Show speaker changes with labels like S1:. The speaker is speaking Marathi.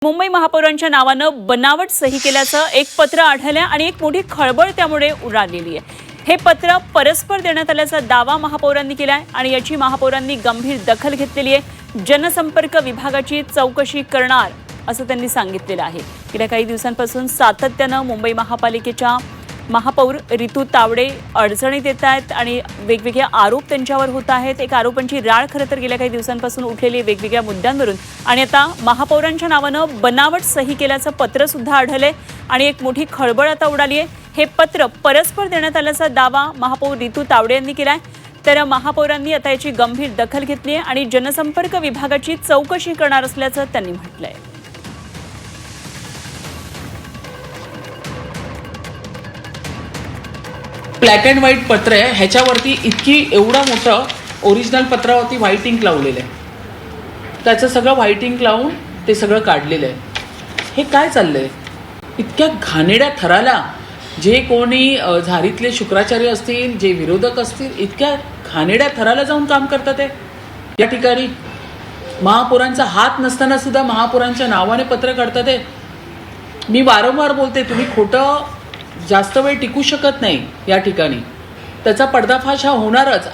S1: मुंबई महापौरांच्या नावानं बनावट सही केल्याचं एक पत्र आढळलं आणि एक मोठी खळबळ त्यामुळे उडालेली आहे। हे पत्र परस्पर देण्यात आल्याचा दावा महापौरांनी केलाय आणि याची महापौरांनी गंभीर दखल घेतलेली आहे। जनसंपर्क विभागाची चौकशी करणार असं त्यांनी सांगितलेलं आहे। गेल्या काही दिवसांपासून सातत्यानं मुंबई महापालिकेच्या महापौर रितू तावडे अडचणीत येत आहेत आणि वेगवेगळे आरोप त्यांच्यावर होत आहेत। एक आरोपांची राळ खरं तर गेल्या काही दिवसांपासून उठलेली वेगवेगळ्या मुद्द्यांवरून आणि आता महापौरांच्या नावानं बनावट सही केल्याचं पत्र सुद्धा आढळलंय आणि एक मोठी खळबळ आता उडाली आहे। हे पत्र परस्पर देण्यात आल्याचा दावा महापौर रितू तावडे यांनी केलाय। तर महापौरांनी आता याची गंभीर दखल घेतली आहे आणि जनसंपर्क विभागाची चौकशी करणार असल्याचं त्यांनी म्हटलंय।
S2: ब्लॅक अँड व्हाईट पत्र आहे, ह्याच्यावरती एवढा मोठं ओरिजिनल पत्रावरती व्हाईट इंक लावलेलं आहे। त्याचं सगळं व्हाईट इंक लावून ते सगळं काढलेलं आहे। हे काय चाललंय? इतक्या घाणेड्या थराला जे कोणी झारीतले शुक्राचार्य असतील, जे विरोधक असतील, इतक्या घाणेड्या थराला जाऊन काम करतात। या ठिकाणी महापौरांचा हात नसताना सुद्धा महापौरांच्या नावाने पत्र काढतात। मी वारंवार बोलते, तुम्ही खोटं जास्त वेळ टिकू शकत नाही या ठिकाणी, त्याचा पर्दाफाश हा होणारच।